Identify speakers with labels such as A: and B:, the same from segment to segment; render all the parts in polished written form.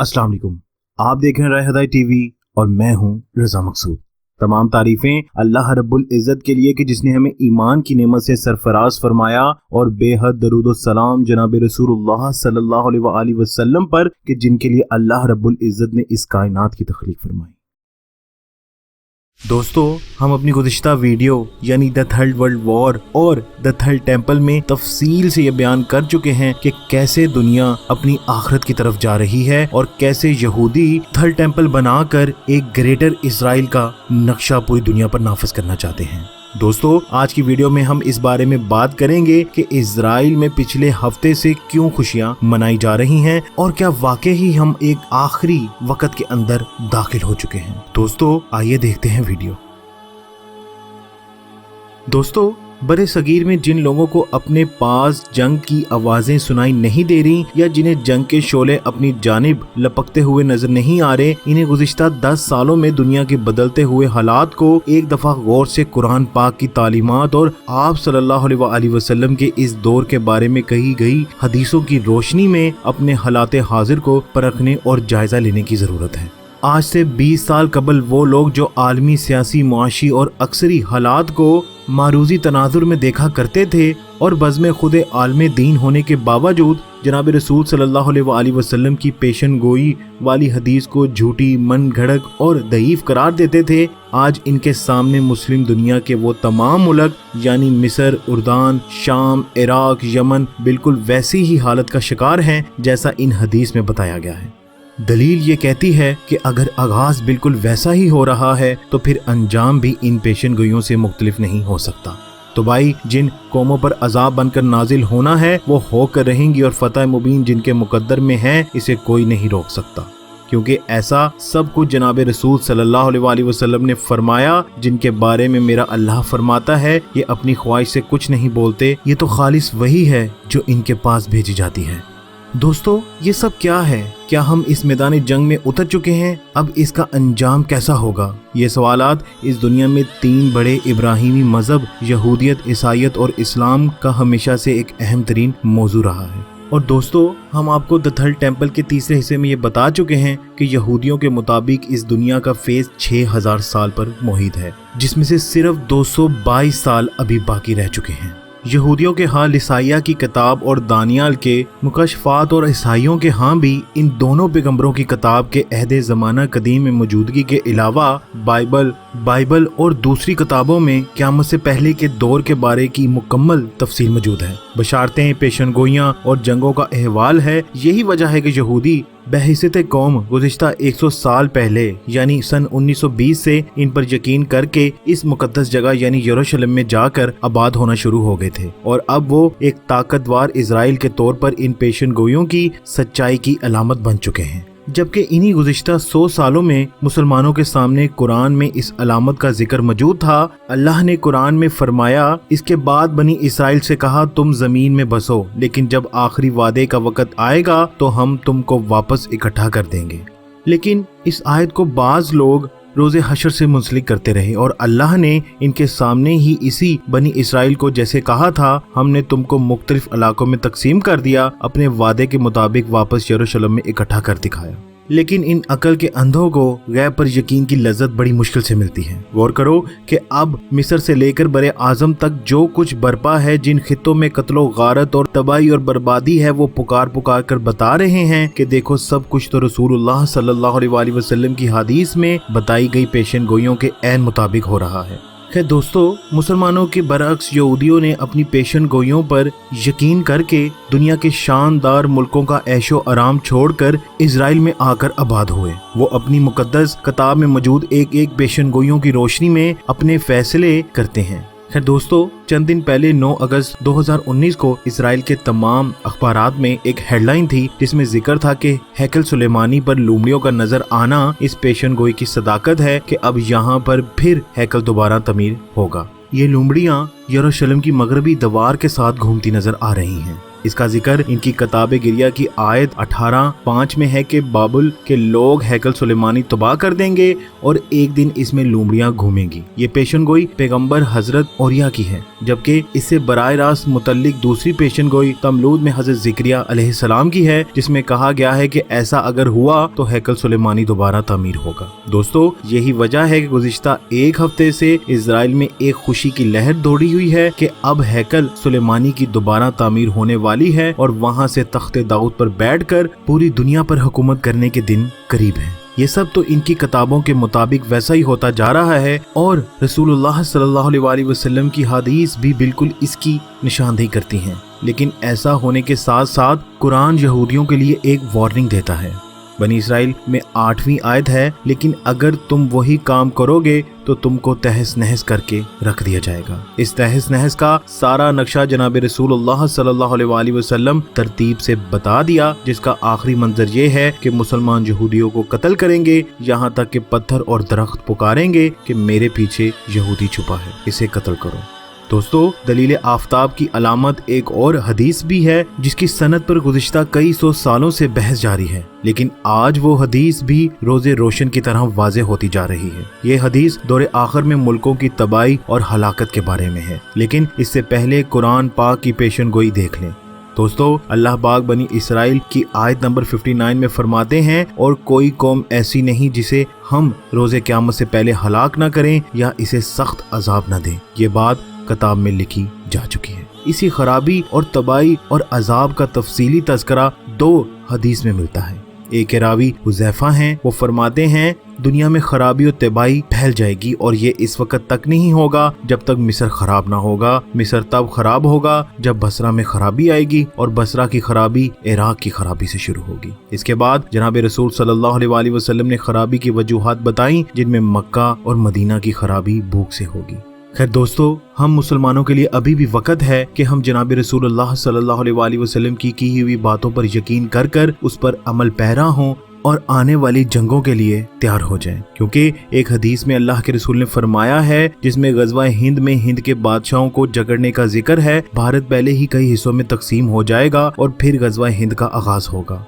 A: अस्सलाम वालेकुम। आप देख रहे हैं राय हदायत टीवी और मैं हूं रजा मकसूद। तमाम तारीफें अल्लाह रब्बुल इज़्ज़त के लिए कि जिसने हमें ईमान की नेमत से सरफराज फरमाया और बेहद दरूद व सलाम जनाब रसूलुल्लाह सल्लल्लाहु अलैहि वसल्लम पर कि जिनके लिए अल्लाह रब्बुल इज़्ज़त ने इस कायनात की तख्लीक फरमाई। दोस्तों, हम अपनी गुज़िश्ता वीडियो यानी द थर्ड वर्ल्ड वॉर और द थर्ड टेम्पल में तफसील से ये बयान कर चुके हैं कि कैसे दुनिया अपनी आखिरत की तरफ जा रही है और कैसे यहूदी थर्ड टेम्पल बनाकर एक ग्रेटर इजराइल का नक्शा पूरी दुनिया पर नाफिज करना चाहते हैं। दोस्तों, आज की वीडियो में हम इस बारे में बात करेंगे कि इजराइल में पिछले हफ्ते से क्यों खुशियां मनाई जा रही हैं और क्या वाकई ही हम एक आखिरी वक्त के अंदर दाखिल हो चुके हैं। दोस्तों, आइए देखते हैं वीडियो। दोस्तों, बड़े सगीर में जिन लोगों को अपने पास जंग की आवाजें सुनाई नहीं दे रही या जिन्हें जंग के शोले अपनी जानिब लपकते हुए नजर नहीं आ रहे, इन्हें गुज़िश्ता 10 सालों में दुनिया के बदलते हुए हालात को एक दफा गौर से कुरान पाक की तालीमात और आप सल्लल्लाहु अलैहि वसल्लम के इस दौर के बारे में कही गई हदीसों की रोशनी में अपने हालात हाजिर को परखने और जायजा लेने की जरूरत है। आज से 20 साल कबल वो लोग जो आलमी सियासी, मुआशी और अक्सरी हालात को मारूजी तनाजुर में देखा करते थे और बज़्म खुद आलम दीन होने के बावजूद जनाब रसूल सल्लल्लाहु अलैहि वसल्लम की पेशन गोई वाली हदीस को झूठी, मन घड़क और दईफ करार देते थे, आज इनके सामने मुस्लिम दुनिया के वो तमाम मुल्क यानी मिस्र, उर्दान, शाम, इराक, यमन बिल्कुल वैसी ही हालत का शिकार हैं जैसा इन हदीस में बताया गया है। दलील ये कहती है कि अगर आगाज बिल्कुल वैसा ही हो रहा है तो फिर अंजाम भी इन पेशन गोइयों से मुख्तलिफ नहीं हो सकता। तो भाई, जिन कौमों पर अजाब बनकर नाजिल होना है वो होकर रहेंगी और फतह मुबीन जिनके मुकद्दर में है इसे कोई नहीं रोक सकता, क्योंकि ऐसा सब कुछ जनाब रसूल सल्लल्लाहु अलैहि वसल्लम ने फरमाया, जिनके बारे में मेरा अल्लाह फरमाता है ये अपनी ख्वाहिश से कुछ नहीं बोलते, ये तो खालिस वही है जो इनके पास भेजी जाती है। दोस्तों, ये सब क्या है? क्या हम इस मैदान जंग में उतर चुके हैं? अब इसका अंजाम कैसा होगा? ये सवालात इस दुनिया में 3 बड़े इब्राहिमी मजहब यहूदियत, ईसाईयत और इस्लाम का हमेशा से एक अहम तरीन मौजू रहा है। और दोस्तों, हम आपको द थर्ड टेम्पल के तीसरे हिस्से में ये बता चुके हैं कि यहूदियों के मुताबिक इस दुनिया का फेज 6000 साल पर मुहित है, जिसमें से सिर्फ 222 साल अभी बाकी रह चुके हैं। यहूदियों के हाँ लिसाइया की किताब और दानियाल के मुकशफात और ईसाइयों के हाँ भी इन दोनों पैगंबरों की किताब के अहदे ज़माना कदीम में मौजूदगी के अलावा बाइबल और दूसरी किताबों में क़यामत से पहले के दौर के बारे की मुकम्मल तफसील मौजूद है। बशारतें, पेशनगोइयाँ और जंगों का अहवाल है। यही वजह है कि यहूदी बहैसियत कौम गुज़िश्ता 100 साल पहले यानी सन 1920 से इन पर यकीन करके इस मुकद्दस जगह यानी यरूशलेम में जाकर आबाद होना शुरू हो गए थे और अब वो एक ताकतवर इजराइल के तौर पर इन पेशन गोइयों की सच्चाई की अलामत बन चुके हैं। जबकि इन्हीं गुज़िश्ता 100 सालों में मुसलमानों के सामने कुरान में इस अलामत का जिक्र मौजूद था। अल्लाह ने कुरान में फरमाया, इसके बाद बनी इसराइल से कहा तुम जमीन में बसो, लेकिन जब आखिरी वादे का वक़्त आएगा तो हम तुमको वापस इकट्ठा कर देंगे। लेकिन इस आयत को बाज लोग रोज़े हशर से मुंसलिक करते रहे और अल्लाह ने इनके सामने ही इसी बनी इसराइल को जैसे कहा था हमने तुमको मुख्तलिफ इलाकों में तकसीम कर दिया, अपने वादे के मुताबिक वापस यरूशलेम में इकट्ठा कर दिखाया। लेकिन इन अकल के अंधों को गैब पर यकीन की लज्जत बड़ी मुश्किल से मिलती है। गौर करो कि अब मिस्र से लेकर बरे आजम तक जो कुछ बर्पा है, जिन खित्तों में कत्लो गारत और तबाही और बर्बादी है, वो पुकार कर बता रहे हैं कि देखो सब कुछ तो रसूलुल्लाह सल्लल्लाहु अलैहि वसल्लम की हदीस में बताई गई पेशन गोइयों के ऐन मुताबिक हो रहा है। खैर दोस्तों, मुसलमानों के बरअक्स यहूदियों ने अपनी पेशन गोइयों पर यकीन करके दुनिया के शानदार मुल्कों का ऐशो आराम छोड़कर इजराइल में आकर आबाद हुए। वो अपनी मुकद्दस किताब में मौजूद एक एक पेशन गोइयों की रोशनी में अपने फैसले करते हैं। खैर दोस्तों, चंद दिन पहले 9 अगस्त 2019 को इजराइल के तमाम अखबारात में एक हेडलाइन थी जिसमें जिक्र था कि हैकल सुलेमानी पर लूमड़ियों का नजर आना इस पेशन गोई की सदाकत है कि अब यहाँ पर फिर हैकल दोबारा तमीर होगा। ये लूमड़ियाँ यरूशलेम की मगरबी दीवार के साथ घूमती नजर आ रही हैं। اس کا ذکر ان کی کتاب گریہ کی آیت 18:5 میں ہے کہ بابل کے لوگ ہیکل سلیمانی تباہ کر دیں گے اور ایک دن اس میں لومڑیاں گھومیں گی۔ یہ پیشن گوئی پیغمبر حضرت اوریا کی ہے، جبکہ اس سے براہ راست متعلق دوسری پیشن گوئی تملود میں حضرت زکریا علیہ السلام کی ہے، جس میں کہا گیا ہے کہ ایسا اگر ہوا تو ہیکل سلیمانی دوبارہ تعمیر ہوگا۔ دوستو، یہی وجہ ہے کہ گزشتہ ایک ہفتے سے اسرائیل میں ایک خوشی کی لہر دوڑی ہوئی ہے کہ اب ہیکل سلیمانی کی دوبارہ تعمیر ہونے والی ہے اور وہاں سے تخت داؤد پر بیٹھ کر پوری دنیا پر حکومت کرنے کے دن قریب ہیں۔ یہ سب تو ان کی کتابوں کے مطابق ویسا ہی ہوتا جا رہا ہے اور رسول اللہ صلی اللہ علیہ وآلہ وسلم کی حدیث بھی بالکل اس کی نشاندہی کرتی ہیں، لیکن ایسا ہونے کے ساتھ ساتھ قرآن یہودیوں کے لیے ایک وارننگ دیتا ہے۔ بنی اسرائیل میں 8ویں آیت ہے، لیکن اگر تم وہی کام کرو گے تو تم کو تہس نہس کر کے رکھ دیا جائے گا۔ اس تہس نہس کا سارا نقشہ جناب رسول اللہ صلی اللہ علیہ وآلہ وسلم ترتیب سے بتا دیا، جس کا آخری منظر یہ ہے کہ مسلمان یہودیوں کو قتل کریں گے، یہاں تک کہ پتھر اور درخت پکاریں گے کہ میرے پیچھے یہودی چھپا ہے، اسے قتل کرو۔ دوستو، دلیل آفتاب کی علامت ایک اور حدیث بھی ہے جس کی سند پر گزشتہ کئی سو سالوں سے بحث جاری ہے، لیکن آج وہ حدیث بھی روز روشن کی طرح واضح ہوتی جا رہی ہے۔ یہ حدیث دور آخر میں ملکوں کی تباہی اور ہلاکت کے بارے میں ہے، لیکن اس سے پہلے قرآن پاک کی پیشن گوئی دیکھ لیں۔ دوستو، اللہ پاک بنی اسرائیل کی آیت نمبر 59 میں فرماتے ہیں، اور کوئی قوم ایسی نہیں جسے ہم روز قیامت سے پہلے ہلاک نہ کریں یا اسے سخت عذاب نہ دیں۔ یہ بات کتاب میں لکھی جا چکی ہے۔ اسی خرابی اور تباہی اور عذاب کا تفصیلی تذکرہ 2 حدیث میں ملتا ہے۔ ایک راوی حذیفہ ہیں، وہ فرماتے ہیں دنیا میں خرابی اور تباہی پھیل جائے گی اور یہ اس وقت تک نہیں ہوگا جب تک مصر خراب نہ ہوگا۔ مصر تب خراب ہوگا جب بصرہ میں خرابی آئے گی اور بصرہ کی خرابی عراق کی خرابی سے شروع ہوگی۔ اس کے بعد جناب رسول صلی اللہ علیہ وآلہ وسلم نے خرابی کی وجوہات بتائیں، جن میں مکہ اور مدینہ کی خرابی بھوک سے ہوگی۔ خیر دوستو، ہم مسلمانوں کے لیے ابھی بھی وقت ہے کہ ہم جناب رسول اللہ صلی اللہ علیہ وآلہ وسلم کی ہوئی باتوں پر یقین کر کر اس پر عمل پیرا ہوں اور آنے والی جنگوں کے لیے تیار ہو جائیں، کیونکہ ایک حدیث میں اللہ کے رسول نے فرمایا ہے، جس میں غزوہ ہند میں ہند کے بادشاہوں کو جگڑنے کا ذکر ہے، بھارت پہلے ہی کئی حصوں میں تقسیم ہو جائے گا اور پھر غزوہ ہند کا آغاز ہوگا۔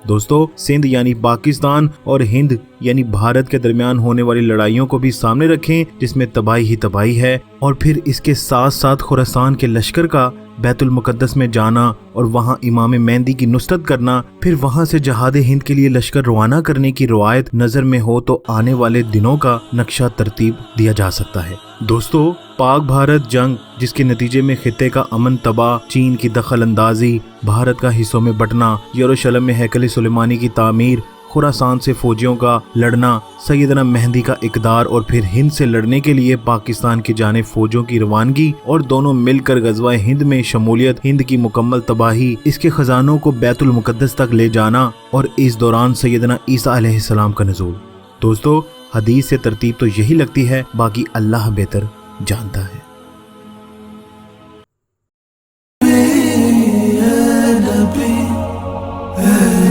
A: دوستو، سندھ یعنی پاکستان اور ہند یعنی بھارت کے درمیان ہونے والی لڑائیوں کو بھی سامنے رکھیں، جس میں تباہی ہی تباہی ہے، اور پھر اس کے ساتھ ساتھ خراسان کے لشکر کا بیت المقدس میں جانا اور وہاں امام مہدی کی نصرت کرنا، پھر وہاں سے جہاد ہند کے لیے لشکر روانہ کرنے کی روایت نظر میں ہو تو آنے والے دنوں کا نقشہ ترتیب دیا جا سکتا ہے۔ دوستو، پاک بھارت جنگ، جس کے نتیجے میں خطے کا امن تباہ، چین کی دخل اندازی، بھارت کا حصوں میں بٹنا، یروشلم میں ہیکل سلیمانی کی تعمیر، خراسان سے فوجیوں کا لڑنا، سیدنا مہدی کا اقدار اور پھر ہند سے لڑنے کے لیے پاکستان کی جانب فوجوں کی روانگی اور دونوں مل کر غزوہ ہند میں شمولیت، ہند کی مکمل تباہی، اس کے خزانوں کو بیت المقدس تک لے جانا اور اس دوران سیدنا عیسیٰ علیہ السلام کا نزول۔ دوستو، حدیث سے ترتیب تو یہی لگتی ہے، باقی اللہ بہتر جانتا ہے۔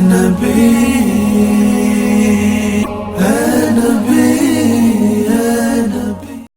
B: نبی